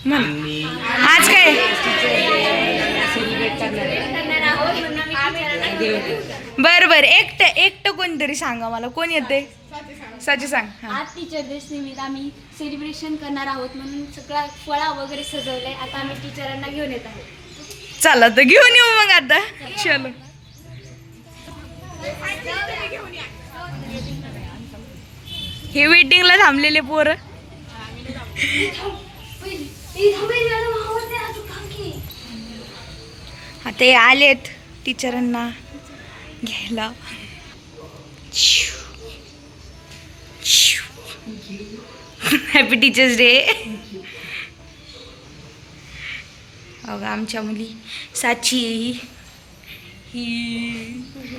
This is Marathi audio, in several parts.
आज काय बर बर एकटं कोणतरी सांगा मला, कोण येते? साची सांग. आज टीचर डेच निमित्त आम्ही सेलिब्रेशन करणार आहोत म्हणून सगळा फळा वगैरे सजवलंय. आता आम्ही टीचरांना घेऊन येत आहोत. चला तर घेऊन येऊ मग आता. चलो हे वेटिंगला थांबलेले पोरं आता हे आलेत टीचरांना घ्यायला. Happy teachers day. अगं आमच्या मुली साची ही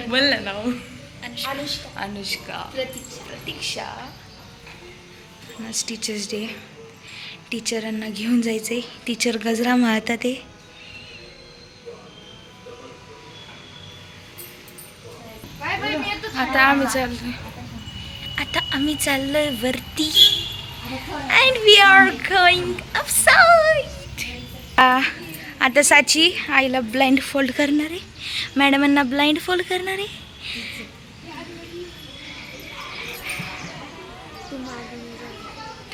बोललं नाव अनुष्का प्रतीक्षा. आज टीचर्स डे, टीचरांना घेऊन जायचंय. टीचर गजरा मारतात ते. आता आम्ही चाललोय वरती. And we are going upside. आता साची आईला ब्लाइंड फोल्ड करणार आहे, मॅडमांना ब्लाइंड फोल्ड करणार आहे.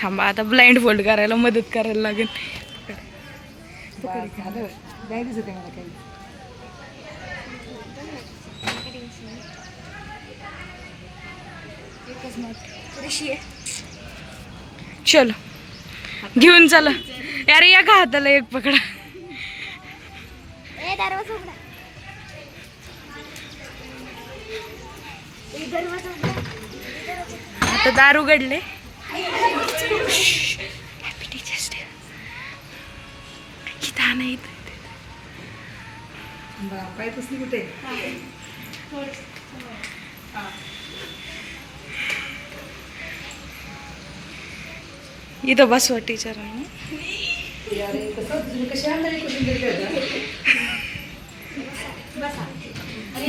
थांबा आता ब्लाइंड फोल्ड करायला मदत करायला लागेल. चलो घेऊन चला यार. या का हाताला एक पकडा. आता दार उघडले. Happy teachers day. किती आण येत कुठे इथं बसवा टीचरांना.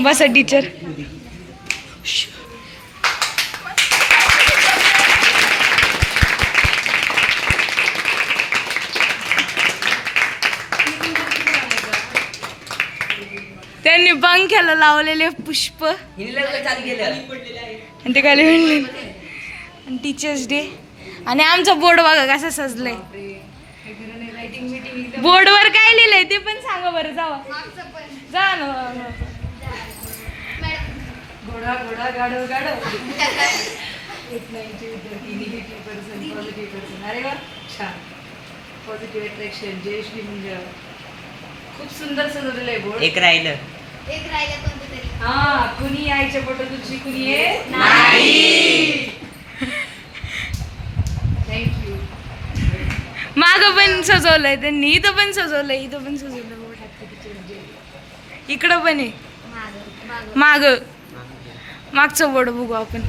बसा टीचर. त्यांनी पंख्याला लावलेले पुष्प आणि ते खाली म्हणले. आणि टीचर्स डे आणि आमचा बोर्ड बघा कसा सजलाय. बोर्डवर काय लिहिलंय ते पण सांगा बरं. जावा जा ना. घोडा घोडा गाडो गाडो. अरे वा छान. पॉझिटिव्ह अट्रॅक्शन जयश्री म्हणजे खूप सुंदर सजवलेलं आहे बोर्ड. एक राहिलं कोणतं तरी. हा कुणी आईच्या फोटो तुझी कुणी आहे नाही. थँक्यू. माग पण सजवलंय त्यांनी. इथं पण सजवलंय. इथं पण सजवलं. इकडं पण आहे. माग मागचं बोर्ड बघू आपण.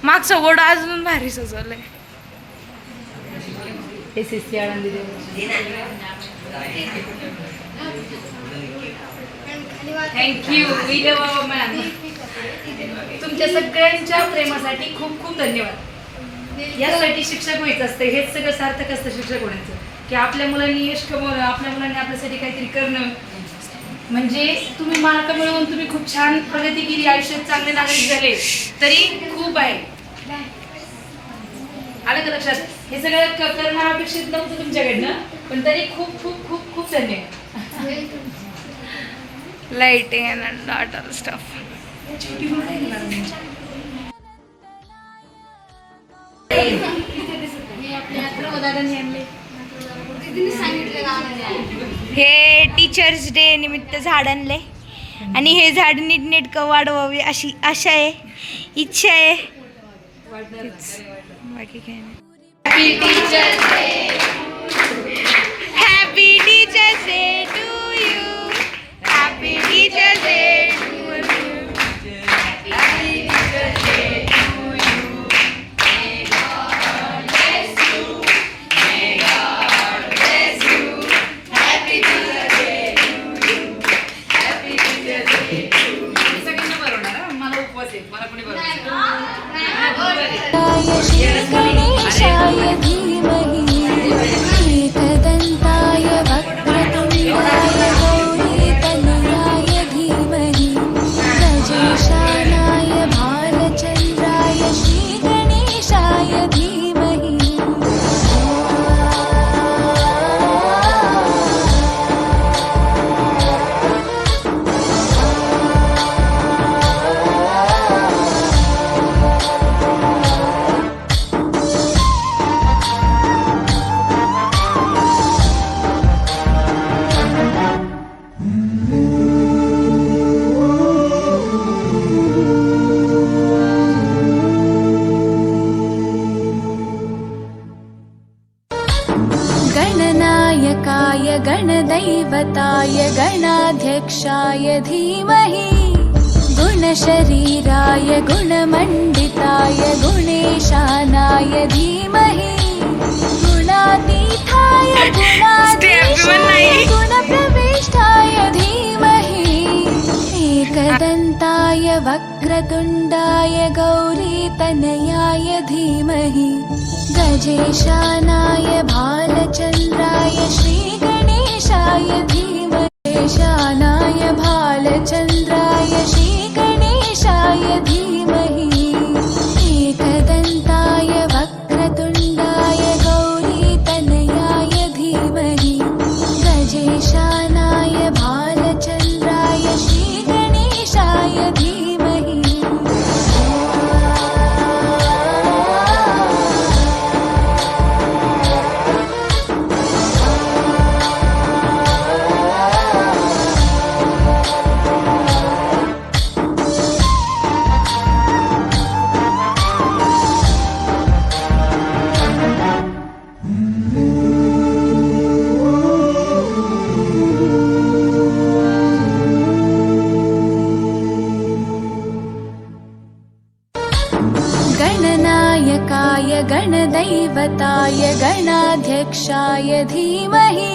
मागचं बोर्ड अजून भारी सजवलंय. SSC आळंदी. थँक्यू. मॅम तुमच्या सगळ्यांच्या प्रेमासाठी खूप खूप धन्यवाद. यासाठी शिक्षक व्हायचं असतं. हेच सगळं सार्थक असतं शिक्षक होण्याचं, की आपल्या मुलांनी यश कमवणं, आपल्या मुलांनी आपल्यासाठी काहीतरी करणं. म्हणजे तुम्ही मार्क मिळवून तुम्ही खूप छान प्रगती केली, आयुष्यात चांगले नागरिक झाले तरी खूप आहे. आलं का लक्षात? हे सगळं करणं अपेक्षित नव्हतं तुमच्याकडनं, पण तरी खूप खूप खूप खूप धन्यवाद. Lighting and data stuff. हे टीचर्स डे निमित्त झाड आणले आणि हे झाड नीटनेटकं वाढवावे अशी आशा आहे, इच्छा आहे. बाकी काय नाही. Happy teachers day to you. Happy teachers day to you. Happy teachers day to you. May God bless you. May God bless you. Happy Teachers Day to you. Happy Teachers Day to you. सगळ्यांना बरोबर मला उपवास आहे. मला कोणी बरोबर गणदैवताय गणाध्यक्षाय धीमहि गुणशरीराय गुणमण्डिताय गुणेशानाय धीमहि गुणातीताय गुणाधीशाय गुणप्रविष्टाय धीमहि एकदन्ताय वक्रतुण्डाय गौरीतनयाय धीमहि गजेशानाय भालचन्द्राय श्रीगणेशाय धीमहि शानाय भालचन्द्राय श्रीगणेशाय धीमहि एकदन्ताय वक्रतुण्डाय गौरीतनयाय धीमहि गजेशानाय भालचन्द्राय श्रीगणेशाय धीमहि गणनायकाय गणदैवताय गणाध्यक्षाय धीमहि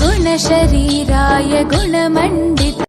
गुणशरीराय गुणमण्डित